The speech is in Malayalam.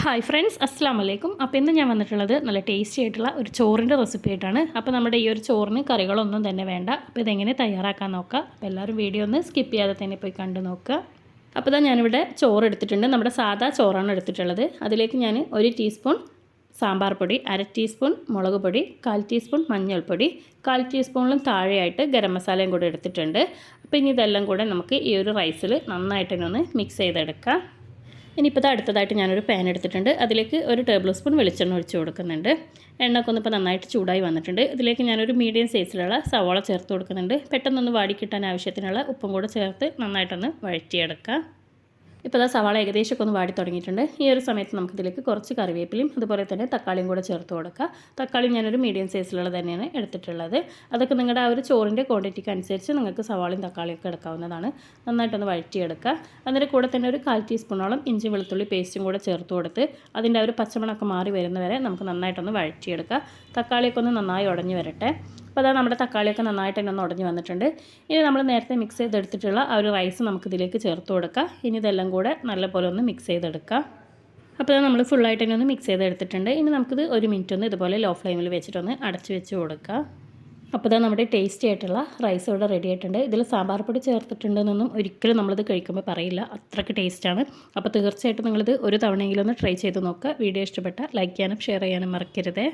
ഹായ് ഫ്രണ്ട്സ്, അസ്സാം വലൈക്കും. അപ്പോൾ ഇന്ന് ഞാൻ വന്നിട്ടുള്ളത് നല്ല ടേസ്റ്റി ആയിട്ടുള്ള ഒരു ചോറിൻ്റെ റെസിപ്പി ആയിട്ടാണ്. അപ്പോൾ നമ്മുടെ ഈ ഒരു ചോറിന് കറികളൊന്നും തന്നെ വേണ്ട. അപ്പോൾ ഇതെങ്ങനെ തയ്യാറാക്കാൻ നോക്കാം. അപ്പോൾ എല്ലാവരും വീഡിയോ ഒന്ന് സ്കിപ്പ് ചെയ്യാതെ തന്നെ പോയി കണ്ടു നോക്കുക. അപ്പോൾ ഇതാ ഞാനിവിടെ ചോറ് എടുത്തിട്ടുണ്ട്. നമ്മുടെ സാധാ ചോറാണ് എടുത്തിട്ടുള്ളത്. അതിലേക്ക് ഞാൻ 1 ടീസ്പൂൺ സാമ്പാർ പൊടി, 1/2 ടീസ്പൂൺ മുളക് പൊടി, 1/4 ടീസ്പൂൺ മഞ്ഞൾപ്പൊടി, 1/4 ടീസ്പൂണിലും താഴെയായിട്ട് ഗരം മസാലയും കൂടെ എടുത്തിട്ടുണ്ട്. അപ്പോൾ ഇനി ഇതെല്ലാം കൂടെ നമുക്ക് ഈ ഒരു റൈസിൽ നന്നായിട്ട് തന്നെ ഒന്ന് മിക്സ് ചെയ്തെടുക്കാം. ഇനിയിപ്പോൾ അടുത്തതായിട്ട് ഞാനൊരു പാൻ എടുത്തിട്ടുണ്ട്. അതിലേക്ക് 1 ടേബിൾ സ്പൂൺ വെളിച്ചെണ്ണ ഒഴിച്ച് കൊടുക്കുന്നുണ്ട്. എണ്ണയൊക്കെ ഒന്നിപ്പോൾ നന്നായിട്ട് ചൂടായി വന്നിട്ടുണ്ട്. ഇതിലേക്ക് ഞാനൊരു മീഡിയം സൈസിലുള്ള സവാള ചേർത്ത് കൊടുക്കുന്നുണ്ട്. പെട്ടെന്നൊന്ന് വാടിക്കിട്ടാൻ ആവശ്യത്തിനുള്ള ഉപ്പും കൂടെ ചേർത്ത് നന്നായിട്ടൊന്ന് വഴറ്റിയെടുക്കാം. ഇപ്പോൾ സവാള ഏകദേശമൊക്കെ ഒന്ന് വാടി തുടങ്ങിയിട്ടുണ്ട്. ഈ ഒരു സമയത്ത് നമുക്കിതിലേക്ക് കുറച്ച് കറിവേപ്പിലയും അതുപോലെ തന്നെ തക്കാളിയും കൂടെ ചേർത്ത് കൊടുക്കുക. തക്കാളി ഞാനൊരു മീഡിയം സൈസിലുള്ള തന്നെയാണ് എടുത്തിട്ടുള്ളത്. അതൊക്കെ നിങ്ങളുടെ ആ ഒരു ചോറിൻ്റെ ക്വാണ്ടിറ്റിക്ക് അനുസരിച്ച് നിങ്ങൾക്ക് സവാളയും തക്കാളിയൊക്കെ എടുക്കാവുന്നതാണ്. നന്നായിട്ടൊന്ന് വഴറ്റിയെടുക്കുക. അതിൻ്റെ കൂടെ തന്നെ ഒരു 1/4 ടീസ്പൂണോളം ഇഞ്ചി വെളുത്തുള്ളി പേസ്റ്റും കൂടെ ചേർത്ത് കൊടുത്ത് അതിൻ്റെ ആ ഒരു പച്ചമണമൊക്കെ മാറി വരുന്നവരെ നമുക്ക് നന്നായിട്ടൊന്ന് വഴറ്റിയെടുക്കുക. തക്കാളിയൊക്കെ ഒന്ന് നന്നായി ഉടഞ്ഞു വരട്ടെ. അപ്പോൾ നമ്മുടെ തക്കാളിയൊക്കെ നന്നായിട്ട് തന്നെ ഒന്ന് ഉടഞ്ഞ് വന്നിട്ടുണ്ട്. ഇനി നമ്മൾ നേരത്തെ മിക്സ് ചെയ്തെടുത്തിട്ടുള്ള ആ ഒരു റൈസ് നമുക്കിതിലേക്ക് ചേർത്ത് കൊടുക്കാം. ഇനി ഇതെല്ലാം കൂടെ നല്ലപോലെ ഒന്ന് മിക്സ് ചെയ്തെടുക്കാം. അപ്പോൾ നമ്മൾ ഫുള്ളായിട്ട് തന്നെ ഒന്ന് മിക്സ് ചെയ്തെടുത്തിട്ടുണ്ട്. ഇനി നമുക്കിത് 1 മിനിറ്റ് ഒന്ന് ഇതുപോലെ ലോ ഫ്ലെയിമിൽ വെച്ചിട്ടൊന്ന് അടച്ച് വെച്ച് കൊടുക്കുക. അപ്പോൾ നമ്മുടെ ടേസ്റ്റി ആയിട്ടുള്ള റൈസ് ഇവിടെ റെഡി ആയിട്ടുണ്ട്. ഇതിൽ സാമ്പാർ പൊടി ചേർത്തിട്ടുണ്ടെന്നൊന്നും ഒരിക്കലും നമ്മളിത് കഴിക്കുമ്പോൾ പറയില്ല, അത്രയ്ക്ക് ടേസ്റ്റാണ്. അപ്പോൾ തീർച്ചയായിട്ടും നിങ്ങളിത് ഒരു തവണയെങ്കിലും ഒന്ന് ട്രൈ ചെയ്ത് നോക്കുക. വീഡിയോ ഇഷ്ടപ്പെട്ടാൽ ലൈക്ക് ചെയ്യാനും ഷെയർ ചെയ്യാനും മറക്കരുതേ.